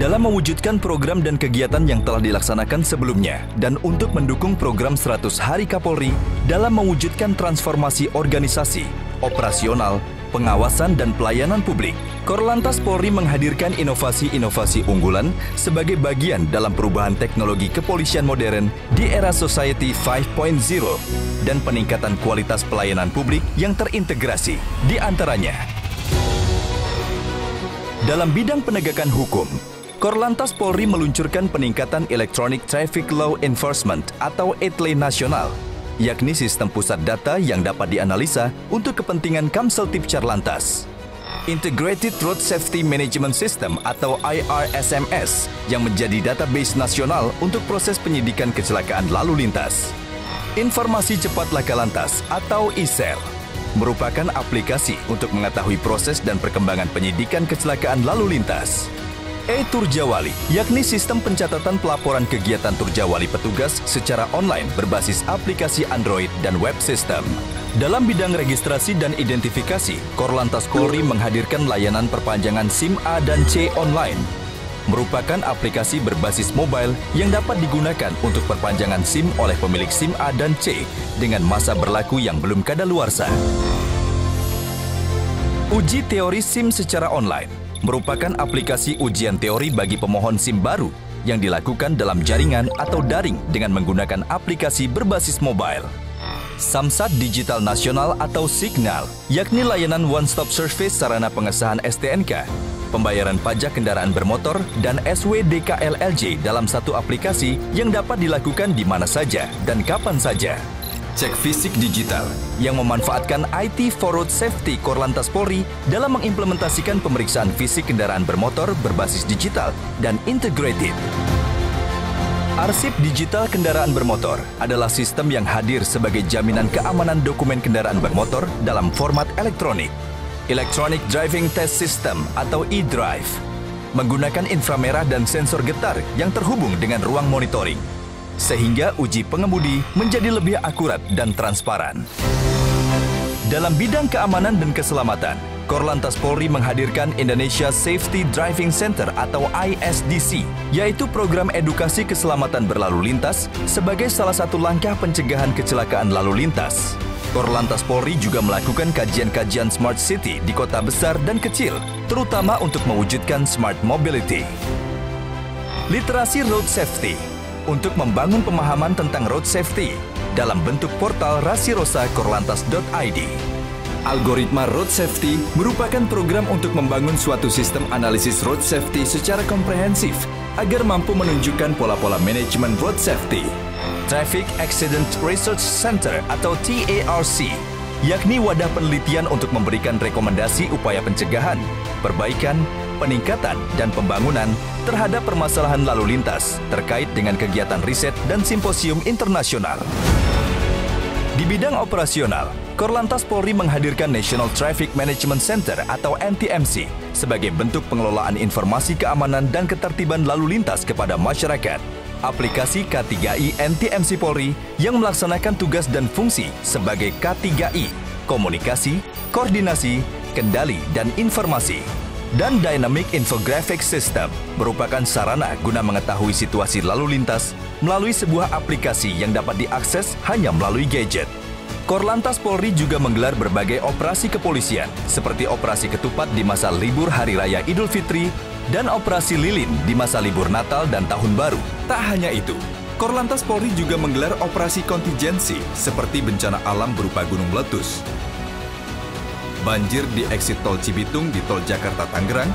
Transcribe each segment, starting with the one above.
Dalam mewujudkan program dan kegiatan yang telah dilaksanakan sebelumnya dan untuk mendukung program 100 Hari Kapolri dalam mewujudkan transformasi organisasi, operasional, pengawasan dan pelayanan publik, Korlantas Polri menghadirkan inovasi-inovasi unggulan sebagai bagian dalam perubahan teknologi kepolisian modern di era Society 5.0 dan peningkatan kualitas pelayanan publik yang terintegrasi, di antaranya dalam bidang penegakan hukum. Korlantas Polri meluncurkan peningkatan Electronic Traffic Law Enforcement atau ETLE nasional, yakni sistem pusat data yang dapat dianalisa untuk kepentingan Kamseltipcar Lantas. Integrated Road Safety Management System atau IRSMS yang menjadi database nasional untuk proses penyidikan kecelakaan lalu lintas. Informasi Cepat Laka Lantas atau ISEL merupakan aplikasi untuk mengetahui proses dan perkembangan penyidikan kecelakaan lalu lintas. E-Turjawali, yakni sistem pencatatan pelaporan kegiatan Turjawali petugas secara online berbasis aplikasi Android dan web system. Dalam bidang registrasi dan identifikasi, Korlantas Polri menghadirkan layanan perpanjangan SIM A dan C online. Merupakan aplikasi berbasis mobile yang dapat digunakan untuk perpanjangan SIM oleh pemilik SIM A dan C dengan masa berlaku yang belum kadaluarsa. Uji teori SIM secara online merupakan aplikasi ujian teori bagi pemohon SIM baru yang dilakukan dalam jaringan atau daring dengan menggunakan aplikasi berbasis mobile. Samsat Digital Nasional atau Signal, yakni layanan one-stop service sarana pengesahan STNK, pembayaran pajak kendaraan bermotor, dan SWDKLLJ dalam satu aplikasi yang dapat dilakukan di mana saja dan kapan saja. Cek Fisik Digital yang memanfaatkan IT for Road Safety Korlantas Polri dalam mengimplementasikan pemeriksaan fisik kendaraan bermotor berbasis digital dan integrated. Arsip digital kendaraan bermotor adalah sistem yang hadir sebagai jaminan keamanan dokumen kendaraan bermotor dalam format elektronik. Electronic Driving Test System atau eDrive menggunakan inframerah dan sensor getar yang terhubung dengan ruang monitoring, sehingga uji pengemudi menjadi lebih akurat dan transparan. Dalam bidang keamanan dan keselamatan, Korlantas Polri menghadirkan Indonesia Safety Driving Center atau ISDC, yaitu program edukasi keselamatan berlalu lintas sebagai salah satu langkah pencegahan kecelakaan lalu lintas. Korlantas Polri juga melakukan kajian-kajian Smart City di kota besar dan kecil, terutama untuk mewujudkan Smart Mobility. Literasi Road Safety untuk membangun pemahaman tentang road safety dalam bentuk portal rasirosa.korlantas.id. Algoritma Road Safety merupakan program untuk membangun suatu sistem analisis road safety secara komprehensif agar mampu menunjukkan pola-pola manajemen road safety. Traffic Accident Research Center atau TARC, yakni wadah penelitian untuk memberikan rekomendasi upaya pencegahan, perbaikan, peningkatan, dan pembangunan terhadap permasalahan lalu lintas terkait dengan kegiatan riset dan simposium internasional. Di bidang operasional, Korlantas Polri menghadirkan National Traffic Management Center atau NTMC sebagai bentuk pengelolaan informasi keamanan dan ketertiban lalu lintas kepada masyarakat. Aplikasi K3I NTMC Polri yang melaksanakan tugas dan fungsi sebagai K3I, komunikasi, koordinasi, kendali, dan informasi. Dan Dynamic Infographic System merupakan sarana guna mengetahui situasi lalu lintas melalui sebuah aplikasi yang dapat diakses hanya melalui gadget. Korlantas Polri juga menggelar berbagai operasi kepolisian seperti operasi ketupat di masa libur Hari Raya Idul Fitri dan operasi lilin di masa libur Natal dan Tahun Baru. Tak hanya itu, Korlantas Polri juga menggelar operasi kontingensi seperti bencana alam berupa gunung meletus, banjir di eksit tol Cibitung di tol Jakarta-Tangerang,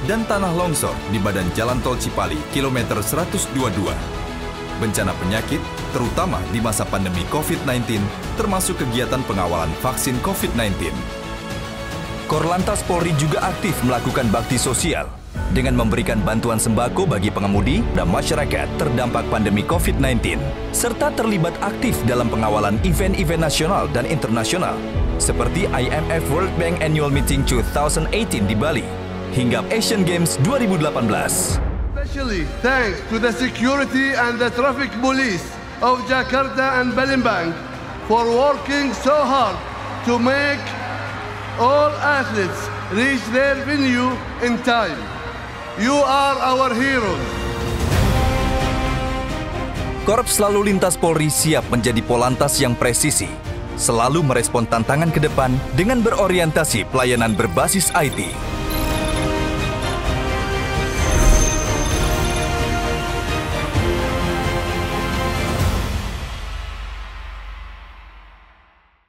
dan tanah longsor di badan jalan tol Cipali kilometer 122. Bencana penyakit, terutama di masa pandemi COVID-19, termasuk kegiatan pengawalan vaksin COVID-19. Korlantas Polri juga aktif melakukan bakti sosial dengan memberikan bantuan sembako bagi pengemudi dan masyarakat terdampak pandemi COVID-19, serta terlibat aktif dalam pengawalan event-event nasional dan internasional, seperti IMF World Bank Annual Meeting 2018 di Bali, hingga Asian Games 2018. Especially thanks to the security and the traffic police of Jakarta and Palembang for working so hard to make all athletes reach their venue in time. You are our heroes. Korps Lalu Lintas Polri siap menjadi polantas yang presisi, selalu merespon tantangan ke depan dengan berorientasi pelayanan berbasis IT.